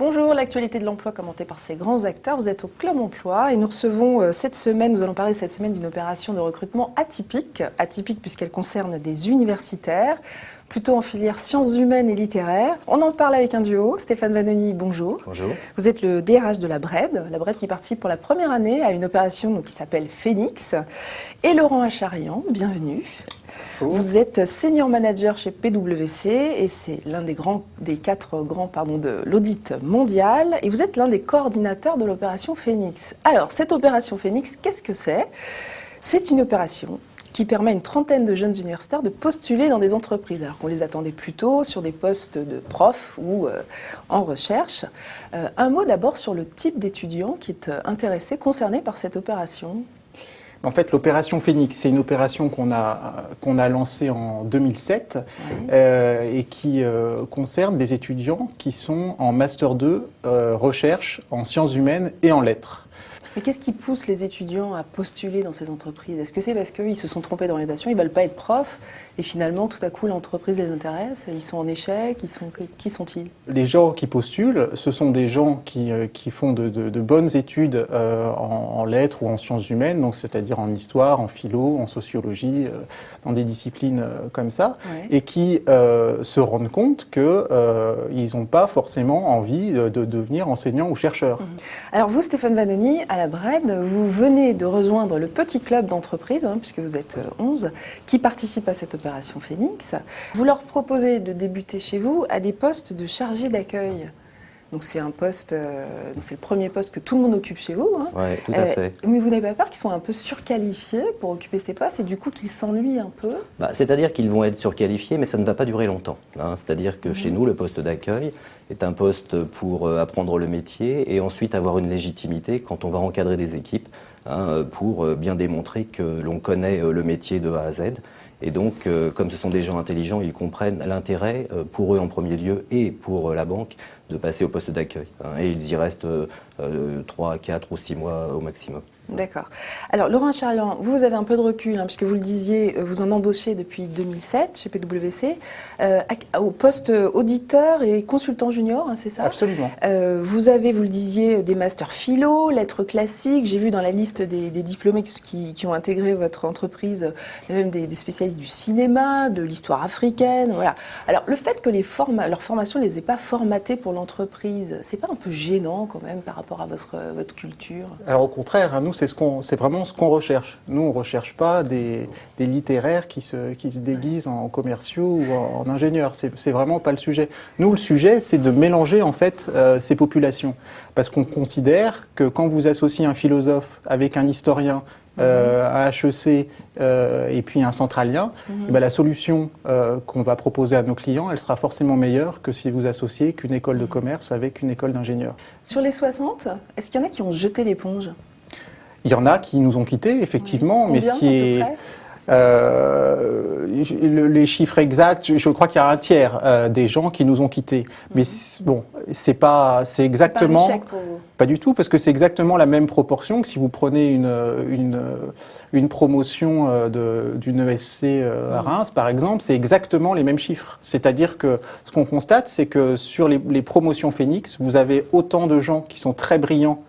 Bonjour, l'actualité de l'emploi commentée par ces grands acteurs. Vous êtes au Club Emploi et nous recevons cette semaine, nous allons parler cette semaine d'une opération de recrutement atypique. Atypique puisqu'elle concerne des universitaires, plutôt en filière sciences humaines et littéraires. On en parle avec un duo. Stéphane Vannoni, bonjour. Bonjour. Vous êtes le DRH de la BRED qui participe pour la première année à une opération qui s'appelle Phoenix. Et Laurent Acharian, bienvenue. Vous êtes senior manager chez PwC et c'est l'un des quatre grands de l'audit mondial et vous êtes l'un des coordinateurs de l'opération Phoenix. Alors, cette opération Phoenix, qu'est-ce que c'est ? C'est une opération qui permet à une trentaine de jeunes universitaires de postuler dans des entreprises, alors qu'on les attendait plutôt sur des postes de profs ou en recherche. Un mot d'abord sur le type d'étudiant qui est intéressé, concerné par cette opération. En fait, l'opération Phoenix, c'est une opération qu'on a lancée en 2007 et qui concerne des étudiants qui sont en Master 2 recherche en sciences humaines et en lettres. Mais qu'est-ce qui pousse les étudiants à postuler dans ces entreprises ? Est-ce que c'est parce qu'ils se sont trompés d'orientation, ils ne veulent pas être profs et finalement tout à coup l'entreprise les intéresse, ils sont en échec, qui sont-ils ? Les gens qui postulent, ce sont des gens qui font de bonnes études en lettres ou en sciences humaines, donc c'est-à-dire en histoire, en philo, en sociologie, dans des disciplines comme ça, et qui se rendent compte qu'ils n'ont pas forcément envie de devenir enseignants ou chercheurs. Alors vous, Stéphane Vannoni, à la BRED, vous venez de rejoindre le petit club d'entreprise, puisque vous êtes 11, qui participe à cette opération Phoenix. Vous leur proposez de débuter chez vous à des postes de chargé d'accueil. Donc c'est un poste, c'est le premier poste que tout le monde occupe chez vous. Oui, tout à fait. Mais vous n'avez pas peur qu'ils soient un peu surqualifiés pour occuper ces postes et du coup qu'ils s'ennuient un peu ? C'est-à-dire qu'ils vont être surqualifiés, mais ça ne va pas durer longtemps. C'est-à-dire que chez nous, le poste d'accueil est un poste pour apprendre le métier et ensuite avoir une légitimité quand on va encadrer des équipes pour bien démontrer que l'on connaît le métier de A à Z. Et donc, comme ce sont des gens intelligents, ils comprennent l'intérêt pour eux en premier lieu et pour la banque de passer au poste d'accueil. Et ils y restent 3, 4 ou 6 mois au maximum. D'accord. Alors, Laurent Acharian, vous avez un peu de recul, puisque vous le disiez, vous en embauchez depuis 2007 chez PwC, au poste auditeur et consultant junior, c'est ça ? Absolument. Vous avez, vous le disiez, des masters philo, lettres classiques. J'ai vu dans la liste des diplômés qui ont intégré votre entreprise, même des spécialistes du cinéma, de l'histoire africaine, voilà. Alors, le fait que leur formation ne les ait pas formatés pour l'entreprise, c'est pas un peu gênant quand même par rapport à votre culture ? Alors au contraire, nous c'est vraiment ce qu'on recherche. Nous on recherche pas des littéraires qui se déguisent en commerciaux ou en ingénieurs. C'est vraiment pas le sujet. Nous le sujet c'est de mélanger en fait ces populations, parce qu'on considère que quand vous associez un philosophe avec un historien, un HEC et puis un centralien, la solution qu'on va proposer à nos clients, elle sera forcément meilleure que si vous associez qu'une école de commerce avec une école d'ingénieurs. Sur les 60, est-ce qu'il y en a qui ont jeté l'éponge ? Il y en a qui nous ont quittés, effectivement, mais ce qui est... les chiffres exacts, je crois qu'il y a un tiers des gens qui nous ont quittés. Mais bon, c'est exactement... C'est pas un échec pour vous ? Pas du tout, parce que c'est exactement la même proportion que si vous prenez une promotion d'une ESC à Reims, par exemple, c'est exactement les mêmes chiffres. C'est-à-dire que ce qu'on constate, c'est que sur les promotions Phoenix, vous avez autant de gens qui sont très brillants,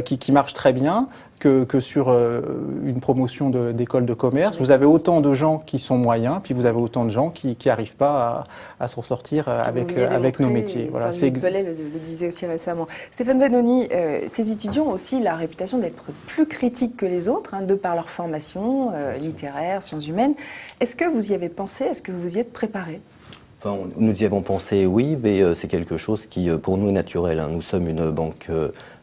qui marchent très bien, que sur une promotion d'école de commerce. Vous avez autant de gens qui sont moyens, puis vous avez autant de gens qui n'arrivent pas à s'en sortir avec nos métiers. Voilà, Pellet le disait aussi récemment. Stéphane Vannoni, ces étudiants ont aussi la réputation d'être plus critiques que les autres, de par leur formation littéraire, sciences humaines. Est-ce que vous y avez pensé ? Est-ce que vous vous y êtes préparé ? Enfin, nous y avons pensé, oui, mais c'est quelque chose qui, pour nous, est naturel. Nous sommes une banque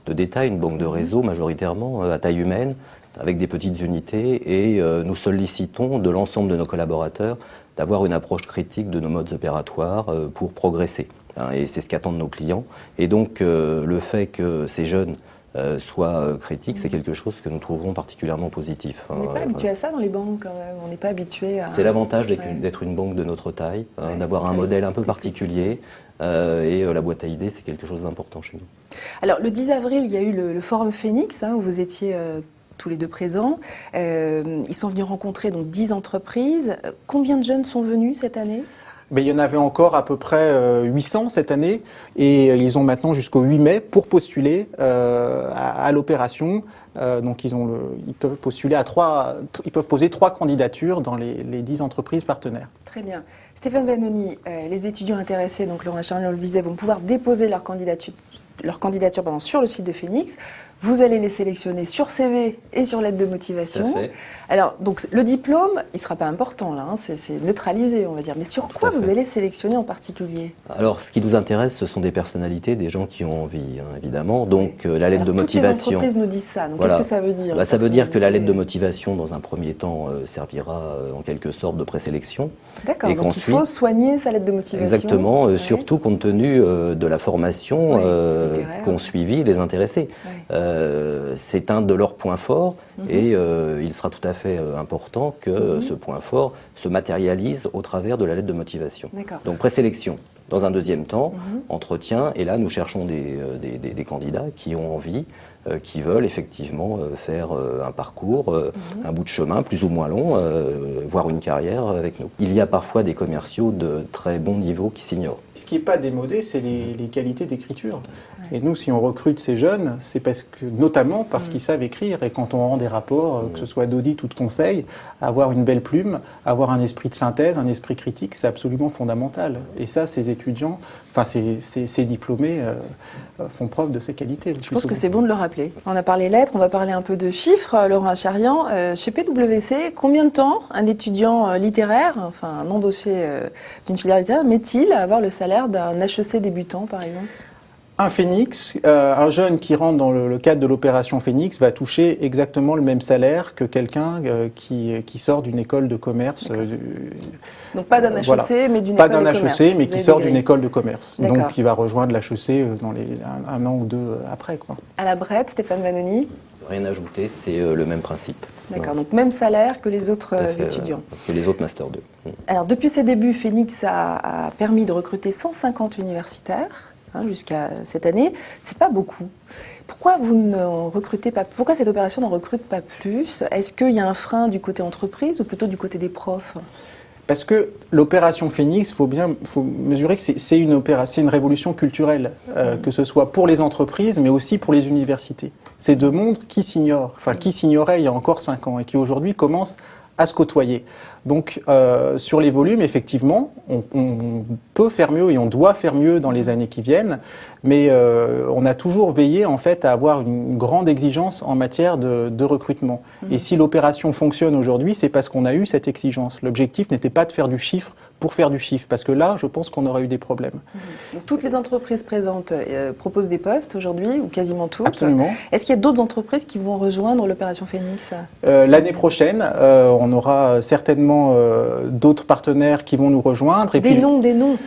de détail, une banque de réseau majoritairement, à taille humaine, avec des petites unités, et nous sollicitons de l'ensemble de nos collaborateurs d'avoir une approche critique de nos modes opératoires pour progresser. Et c'est ce qu'attendent nos clients. Et donc, le fait que ces jeunes soient critiques, c'est quelque chose que nous trouvons particulièrement positif. On n'est pas habitué à ça dans les banques quand même, on n'est pas habitué à... C'est l'avantage d'être une banque de notre taille, d'avoir un modèle un peu particulier, et la boîte à idées, c'est quelque chose d'important chez nous. Alors le 10 avril, il y a eu le forum Phoenix, où vous étiez tous les deux présents. Ils sont venus rencontrer donc 10 entreprises. Combien de jeunes sont venus cette année ? Mais il y en avait encore à peu près 800 cette année et ils ont maintenant jusqu'au 8 mai pour postuler à l'opération. Donc ils peuvent postuler ils peuvent poser 3 candidatures dans les 10 entreprises partenaires. Très bien. Stéphane Vanoni, les étudiants intéressés, donc Laurent Acharian le disait, vont pouvoir déposer leur candidature sur le site de Phoenix. Vous allez les sélectionner sur CV et sur lettre de motivation. Tout à fait. Alors, donc, le diplôme, il ne sera pas important, là, hein, c'est neutralisé, on va dire. Mais sur quoi vous allez sélectionner en particulier? Alors, ce qui nous intéresse, ce sont des personnalités, des gens qui ont envie, hein, évidemment. Donc, la lettre de motivation... Toutes les entreprises nous disent ça. Donc, voilà. Qu'est-ce que ça veut dire? Ça veut dire que la lettre de motivation, dans un premier temps, servira en quelque sorte de présélection. D'accord, donc il faut soigner sa lettre de motivation. Exactement, surtout compte tenu de la formation qu'ont suivi les intéressés. C'est un de leurs points forts et il sera tout à fait important que ce point fort se matérialise au travers de la lettre de motivation. Donc présélection. Dans un deuxième temps, entretien, et là nous cherchons des candidats qui ont envie, qui veulent effectivement faire un parcours, un bout de chemin plus ou moins long, voire une carrière avec nous. Il y a parfois des commerciaux de très bon niveau qui s'ignorent. Ce qui n'est pas démodé, c'est les qualités d'écriture. Et nous, si on recrute ces jeunes, c'est notamment parce qu'ils savent écrire. Et quand on rend des rapports, que ce soit d'audit ou de conseil, avoir une belle plume, avoir un esprit de synthèse, un esprit critique, c'est absolument fondamental. Et ça, ces étudiants, ces diplômés font preuve de ces qualités. Je pense que c'est bon de le rappeler. On a parlé lettres, on va parler un peu de chiffres. Laurent Acharian, chez PwC, combien de temps un étudiant littéraire, enfin un embauché d'une filière littéraire, met-il à avoir le salaire d'un HEC débutant, par exemple? Un Phoenix, un jeune qui rentre dans le cadre de l'opération Phoenix va toucher exactement le même salaire que quelqu'un qui sort d'une école de commerce. Donc pas d'un HEC, voilà. Mais d'une pas école de d'un commerce. HEC, mais qui sort d'une école de commerce. Donc il va rejoindre l'HEC dans un an ou deux après. À la Bret, Stéphane Vanoni? Rien à ajouter, c'est le même principe. D'accord, donc même salaire que les autres étudiants. Que les autres Master 2. Alors depuis ses débuts, Phoenix a permis de recruter 150 universitaires. Jusqu'à cette année, c'est pas beaucoup. Pourquoi vous ne recrutez pas? Pourquoi cette opération n'en recrute pas plus? Est-ce qu'il y a un frein du côté entreprise ou plutôt du côté des profs? Parce que l'opération Phoenix, faut mesurer que c'est une révolution culturelle, que ce soit pour les entreprises, mais aussi pour les universités. C'est deux mondes qui s'ignorent, qui s'ignoraient il y a encore 5 ans et qui aujourd'hui commencent à se côtoyer. Donc, sur les volumes, effectivement, on peut faire mieux et on doit faire mieux dans les années qui viennent, mais on a toujours veillé, en fait, à avoir une grande exigence en matière de recrutement. Et si l'opération fonctionne aujourd'hui, c'est parce qu'on a eu cette exigence. L'objectif n'était pas de faire du chiffre pour faire du chiffre, parce que là, je pense qu'on aurait eu des problèmes. Donc, toutes les entreprises présentes proposent des postes aujourd'hui, ou quasiment toutes. Absolument. Est-ce qu'il y a d'autres entreprises qui vont rejoindre l'opération Phoenix? L'année prochaine, on aura certainement d'autres partenaires qui vont nous rejoindre. Et des noms.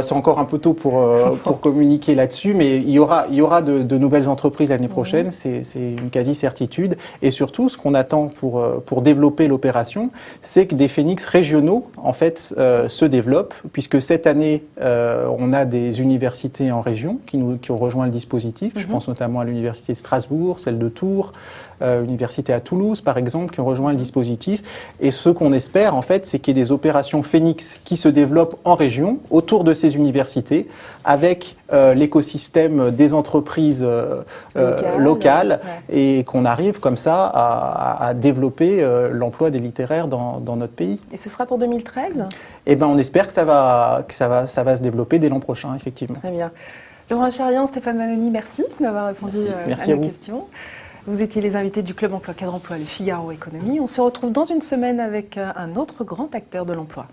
C'est encore un peu tôt pour communiquer là-dessus, mais il y aura de nouvelles entreprises l'année prochaine, c'est une quasi-certitude. Et surtout, ce qu'on attend pour développer l'opération, c'est que des Phoenix régionaux, en fait, se développent, puisque cette année, on a des universités en région qui ont rejoint le dispositif. Je pense notamment à l'université de Strasbourg, celle de Tours, université à Toulouse, par exemple, qui ont rejoint le dispositif. Et ce qu'on espère, en fait, c'est qu'il y ait des opérations Phoenix qui se développent en région, autour de ces universités, avec l'écosystème des entreprises locales, et qu'on arrive comme ça à développer l'emploi des littéraires dans notre pays. Et ce sera pour 2013 ? Eh bien, on espère que ça va se développer dès l'an prochain, effectivement. Très bien. Laurent Acharian, Stéphane Vanoni, merci d'avoir répondu à nos questions. Vous étiez les invités du Club Emploi Cadre Emploi, le Figaro Économie. On se retrouve dans une semaine avec un autre grand acteur de l'emploi.